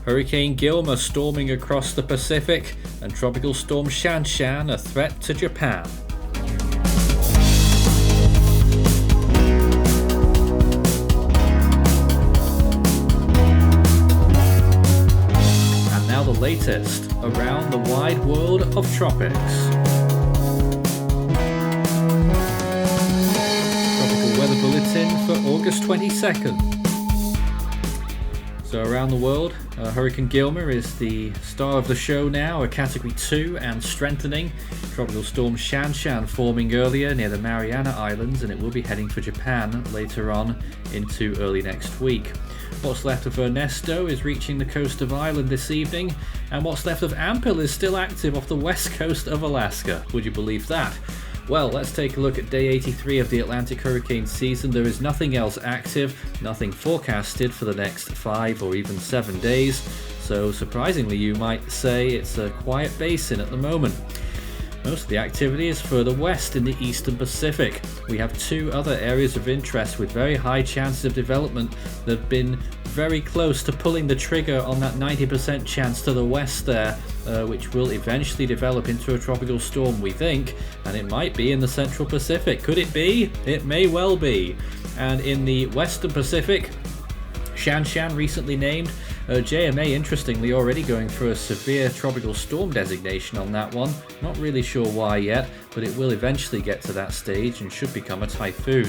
Hurricane Gilma storming across the Pacific, and Tropical Storm Shanshan a threat to Japan. And now the latest around the wide world of tropics. Tropical Weather Bulletin for August 22nd. So around the world, Hurricane Gilma is the star of the show now, a Category 2 and strengthening. Tropical Storm Shanshan forming earlier near the Mariana Islands, and it will be heading for Japan later on into early next week. What's left of Ernesto is reaching the coast of Ireland this evening, and what's left of Ampil is still active off the west coast of Alaska. Would you believe that? Well, let's take a look at day 83 of the Atlantic hurricane season. There is nothing else active, nothing forecasted for the next 5 or even 7 days. So surprisingly, you might say it's a quiet basin at the moment. Most of the activity is further west in the eastern Pacific. We have 2 other areas of interest with very high chances of development that have been very close to pulling the trigger on that 90% chance to the west there, which will eventually develop into a tropical storm, we think, and it might be in the central Pacific. Could it be? It may well be. And in the western Pacific, Shanshan recently named, JMA interestingly already going for a severe tropical storm designation on that one. Not really sure why yet, but it will eventually get to that stage and should become a typhoon.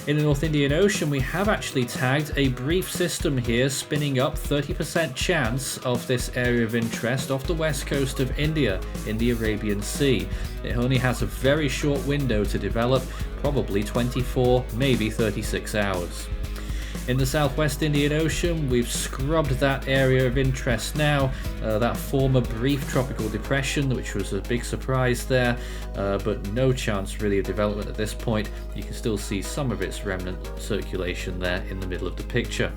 In the North Indian Ocean, we have actually tagged a brief system here spinning up 30% chance of this area of interest off the west coast of India in the Arabian Sea. It only has a very short window to develop, probably 24, maybe 36 hours. In the southwest Indian Ocean, we've scrubbed that area of interest now, that former brief tropical depression, which was a big surprise there, but no chance really of development at this point. You can still see some of its remnant circulation there in the middle of the picture.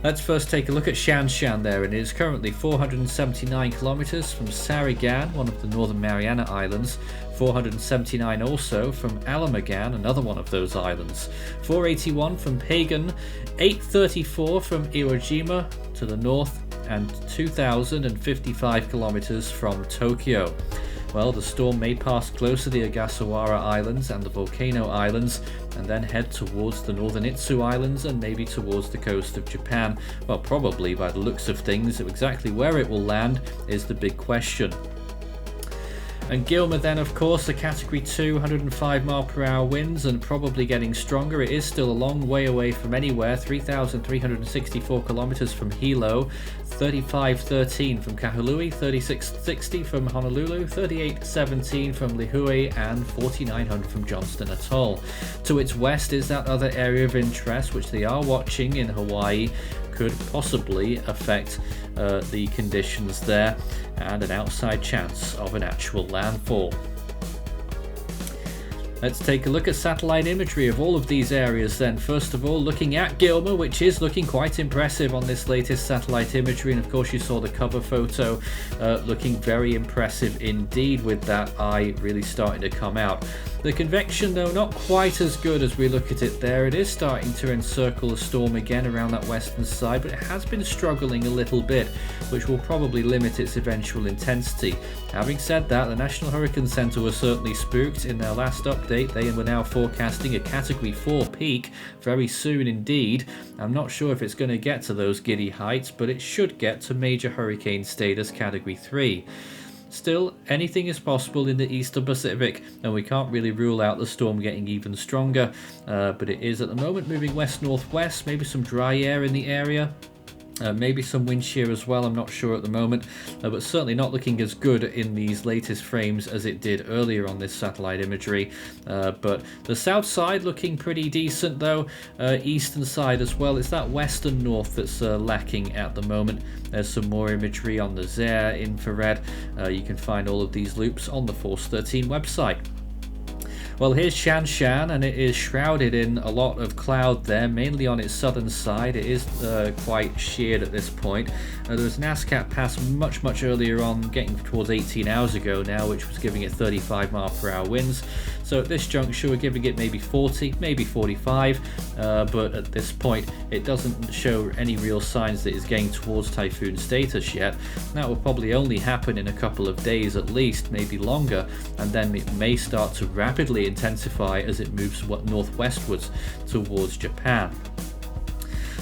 Let's first take a look at Shanshan there, and it is currently 479 kilometers from Sarigan, one of the northern Mariana Islands, 479 also from Alamagan, another one of those islands, 481 from Pagan, 834 from Iwo Jima to the north, and 2,055 kilometers from Tokyo. Well, the storm may pass close to the Ogasawara Islands and the Volcano Islands, and then head towards the northern Itsu Islands and maybe towards the coast of Japan. Well, probably by the looks of things, exactly where it will land is the big question. And Gilma then, of course, a Category 2, 105 mile per hour winds and probably getting stronger. It is still a long way away from anywhere, 3,364 kilometers from Hilo, 3513 from Kahului, 3660 from Honolulu, 3817 from Lihue, and 4900 from Johnston Atoll. To its west is that other area of interest, which they are watching in Hawaii, could possibly affect the conditions there, and an outside chance of an actual landfall. Let's take a look at satellite imagery of all of these areas then. First of all, looking at Gilma, which is looking quite impressive on this latest satellite imagery, and of course you saw the cover photo looking very impressive indeed, with that eye really starting to come out. The convection, though, not quite as good as we look at it there. It is starting to encircle the storm again around that western side, but it has been struggling a little bit, which will probably limit its eventual intensity. Having said that, the National Hurricane Center was certainly spooked. In their last update, they were now forecasting a Category 4 peak very soon indeed. I'm not sure if it's going to get to those giddy heights, but it should get to major hurricane status Category 3. Still, anything is possible in the eastern Pacific, and we can't really rule out the storm getting even stronger, but it is at the moment moving west-northwest, maybe some dry air in the area. Maybe some wind shear as well, I'm not sure at the moment, but certainly not looking as good in these latest frames as it did earlier on this satellite imagery. But the south side looking pretty decent though, eastern side as well. It's that western north that's lacking at the moment. There's some more imagery on the ZER infrared. You can find all of these loops on the Force 13 website. Well, here's Shanshan, and it is shrouded in a lot of cloud there, mainly on its southern side. It is quite sheared at this point. There was an ASCAP pass much earlier on, getting towards 18 hours ago now, which was giving it 35 mph winds. So at this juncture, we're giving it maybe 40, maybe 45, but at this point, it doesn't show any real signs that it's getting towards typhoon status yet. That will probably only happen in a couple of days at least, maybe longer, and then it may start to rapidly intensify as it moves northwestwards towards Japan.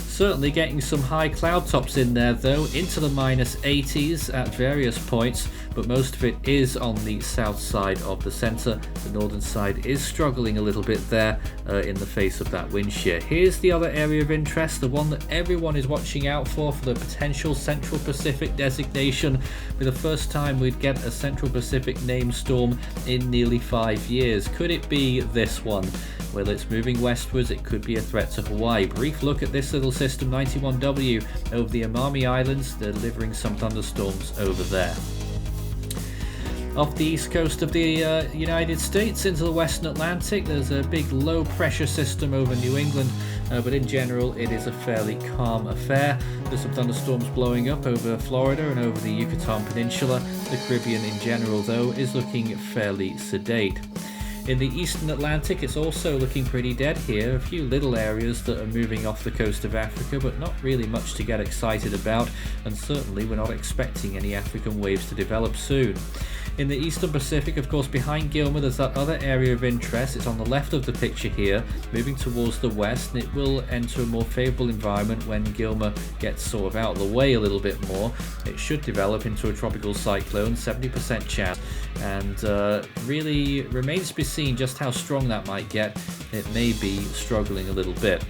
Certainly getting some high cloud tops in there though, into the -80s at various points, but most of it is on the south side of the centre. The northern side is struggling a little bit there in the face of that wind shear. Here's the other area of interest, the one that everyone is watching out for the potential Central Pacific designation. For the first time we'd get a Central Pacific named storm in nearly 5 years. Could it be this one? Well, it's moving westwards, it could be a threat to Hawaii. Brief look at this little system 91W over the Amami Islands, delivering some thunderstorms over there. Off the east coast of the United States into the western Atlantic, there's a big low pressure system over New England, but in general it is a fairly calm affair. There's some thunderstorms blowing up over Florida and over the Yucatan Peninsula. The Caribbean in general though is looking fairly sedate. In the eastern Atlantic, it's also looking pretty dead here. A few little areas that are moving off the coast of Africa, but not really much to get excited about, and certainly we're not expecting any African waves to develop soon. In the eastern Pacific, of course, behind Gilma, there's that other area of interest. It's on the left of the picture here, moving towards the west, and it will enter a more favourable environment when Gilma gets sort of out of the way a little bit more. It should develop into a tropical cyclone, 70% chance, and really remains to be seen just how strong that might get. It may be struggling a little bit.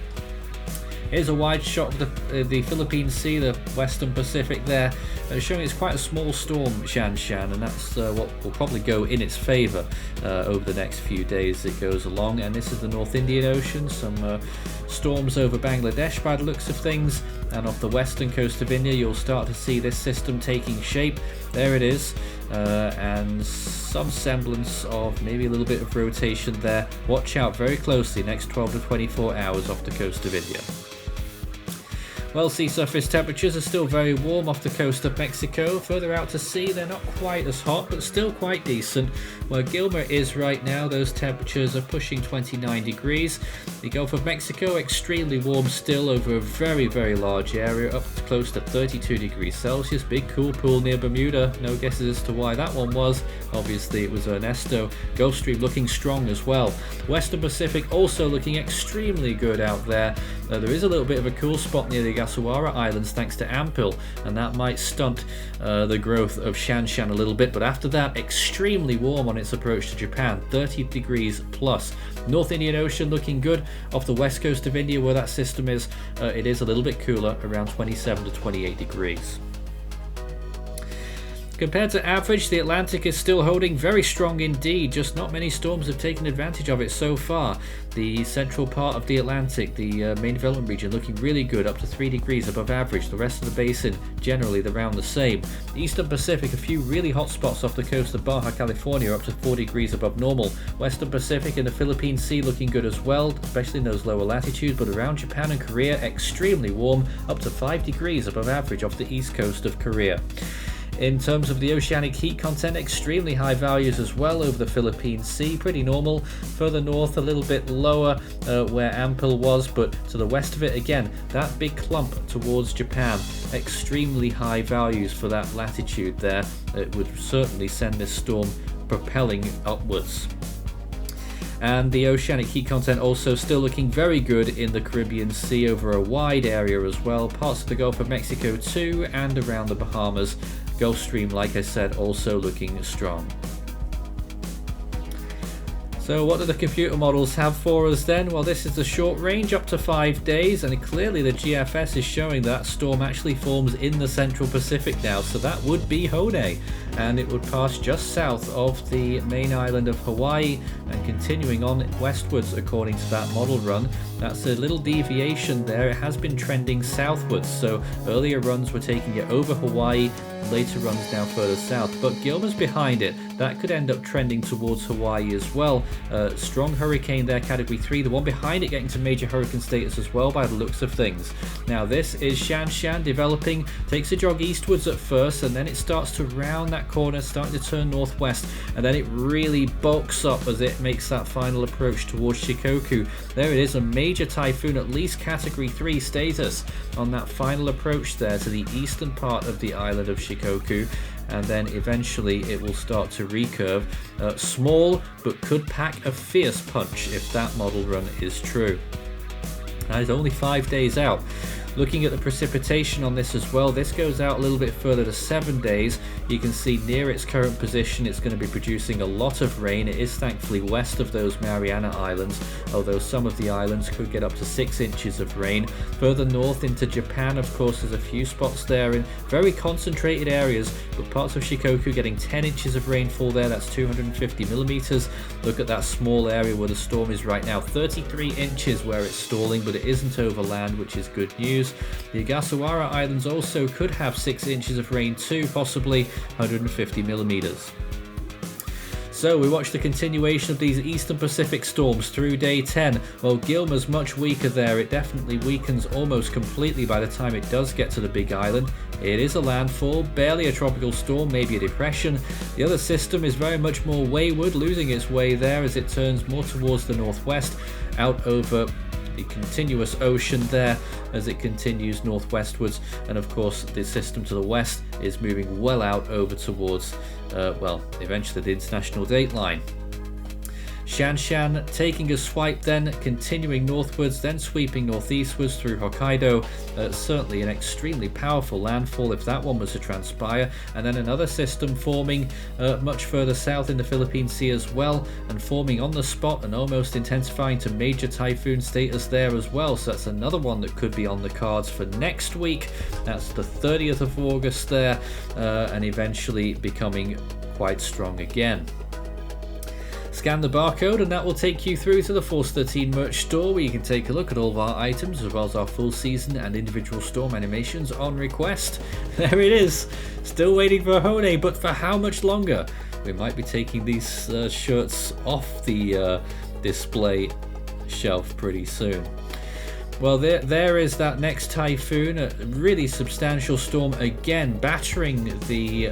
Here's a wide shot of the Philippine Sea, the western Pacific there, showing it's quite a small storm, Shanshan, and that's what will probably go in its favour over the next few days as it goes along. And this is the North Indian Ocean, some storms over Bangladesh by the looks of things, and off the western coast of India you'll start to see this system taking shape. There it is, and some semblance of maybe a little bit of rotation there. Watch out very closely next 12 to 24 hours off the coast of India. Well, sea surface temperatures are still very warm off the coast of Mexico. Further out to sea, they're not quite as hot, but still quite decent. Where Gilma is right now, those temperatures are pushing 29 degrees. The Gulf of Mexico, extremely warm still over a very large area, up to close to 32 degrees Celsius. Big cool pool near Bermuda. No guesses as to why that one was. Obviously, it was Ernesto. Gulf Stream looking strong as well. Western Pacific also looking extremely good out there. There is a little bit of a cool spot near the Gasawara Islands thanks to Ampil, and that might stunt the growth of Shanshan a little bit, but after that, extremely warm on its approach to Japan, 30 degrees plus. North Indian Ocean looking good. Off the west coast of India where that system is, it is a little bit cooler, around 27 to 28 degrees. Compared to average, the Atlantic is still holding very strong indeed, just not many storms have taken advantage of it so far. The central part of the Atlantic, the main development region, looking really good, up to 3 degrees above average. The rest of the basin, generally around the same. The Eastern Pacific, a few really hot spots off the coast of Baja California, up to 4 degrees above normal. Western Pacific and the Philippine Sea looking good as well, especially in those lower latitudes, but around Japan and Korea, extremely warm, up to 5 degrees above average off the east coast of Korea. In terms of the oceanic heat content, extremely high values as well over the Philippine Sea, pretty normal. Further north, a little bit lower where Ampil was, but to the west of it, again, that big clump towards Japan, extremely high values for that latitude there. It would certainly send this storm propelling upwards. And the oceanic heat content also still looking very good in the Caribbean Sea over a wide area as well, parts of the Gulf of Mexico too, and around the Bahamas. Gulf Stream, like I said, also looking strong. So what do the computer models have for us then? Well, this is the short range up to 5 days, and clearly the GFS is showing that storm actually forms in the Central Pacific now, so that would be Hone. and it would pass just south of the main island of Hawaii and continuing on westwards according to that model run. That's a little deviation there. It has been trending southwards, so earlier runs were taking it over Hawaii, later runs now further south, but Gilma's behind it. That could end up trending towards Hawaii as well. Strong hurricane there, category 3. The one behind it getting to major hurricane status as well by the looks of things. Now this is Shanshan developing, takes a jog eastwards at first, and then it starts to round that corner, starting to turn northwest, and then it really bulks up as it makes that final approach towards Shikoku. There it is, a major typhoon, at least category 3 status on that final approach there to the eastern part of the island of Shikoku, and then eventually it will start to recurve. Small, but could pack a fierce punch if that model run is true. That is only 5 days out. Looking at the precipitation on this as well, this goes out a little bit further to 7 days. You can see near its current position it's going to be producing a lot of rain. It is thankfully west of those Mariana Islands, although some of the islands could get up to 6 inches of rain. Further north into Japan, of course, there's a few spots there in very concentrated areas, but parts of Shikoku getting 10 inches of rainfall there. That's 250 millimeters. Look at that small area where the storm is right now, 33 inches where it's stalling, but it isn't over land, which is good news. The Ogasawara Islands also could have 6 inches of rain too, possibly 150 millimeters. So we watch the continuation of these eastern Pacific storms through day 10. Well, Gilma's much weaker there. It definitely weakens almost completely by the time it does get to the big island. It is a landfall, barely a tropical storm, maybe a depression. The other system is very much more wayward, losing its way there as it turns more towards the northwest, out over the continuous ocean there as it continues northwestwards, and of course the system to the west is moving well out over towards well, eventually the international date line. Shanshan taking a swipe then, continuing northwards, then sweeping northeastwards through Hokkaido. Certainly an extremely powerful landfall if that one was to transpire. And then another system forming much further south in the Philippine Sea as well, and forming on the spot and almost intensifying to major typhoon status there as well. So that's another one that could be on the cards for next week. That's the 30th of August there, and eventually becoming quite strong again. Scan the barcode and that will take you through to the Force 13 merch store, where you can take a look at all of our items as well as our full season and individual storm animations on request. There it is, still waiting for Hone, but for how much longer? We might be taking these shirts off the display shelf pretty soon. Well, there is that next typhoon, a really substantial storm again, battering the,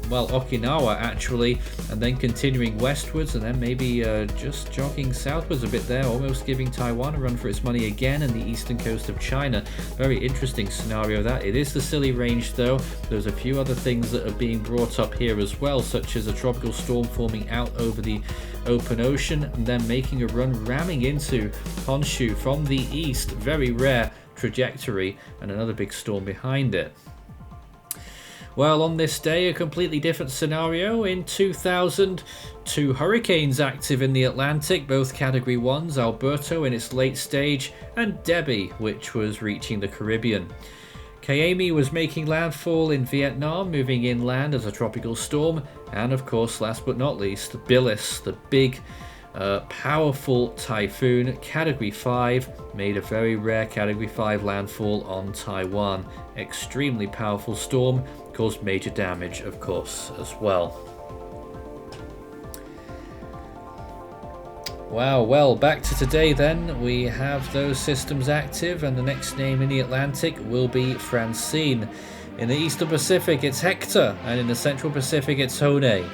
well, Okinawa actually, and then continuing westwards, and then maybe just jogging southwards a bit there, almost giving Taiwan a run for its money again, and the eastern coast of China. Very interesting scenario that. It is the Scilly range though. There's a few other things that are being brought up here as well, such as a tropical storm forming out over the open ocean and then making a run ramming into Honshu from the east. Very rare trajectory, and another big storm behind it. Well, on this day, a completely different scenario. In 2000, 2 hurricanes active in the Atlantic, both category 1s, Alberto in its late stage, and Debbie, which was reaching the Caribbean. Kaimi was making landfall in Vietnam, moving inland as a tropical storm, and of course, last but not least, Bilis, the big powerful typhoon, category 5, made a very rare category 5 landfall on Taiwan. Extremely powerful storm, caused major damage of course as well. Wow, well, back to today then. We have those systems active, and the next name in the Atlantic will be Francine. In the Eastern Pacific it's Hector, and in the Central Pacific it's Hone.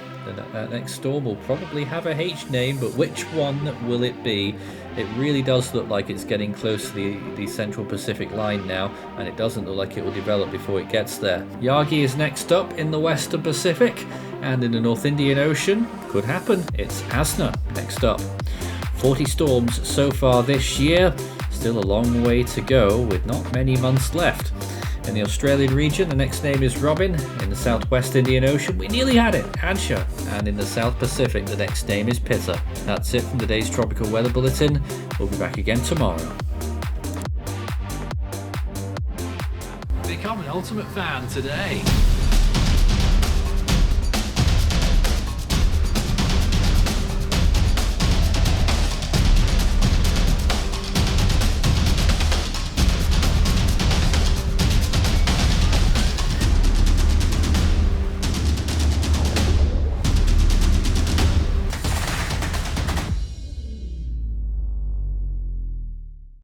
That next storm will probably have a H name, but which one will it be? It really does look like it's getting close to the Central Pacific line now, and it doesn't look like it will develop before it gets there. Yagi is next up in the Western Pacific, and in the North Indian Ocean, could happen, it's Asna next up. 40 storms so far this year, still a long way to go with not many months left. In the Australian region, the next name is Robin. In the Southwest Indian Ocean, we nearly had it, Ansha. And in the South Pacific, the next name is Pitta. That's it from today's Tropical Weather Bulletin. We'll be back again tomorrow. Become an Ultimate Fan today.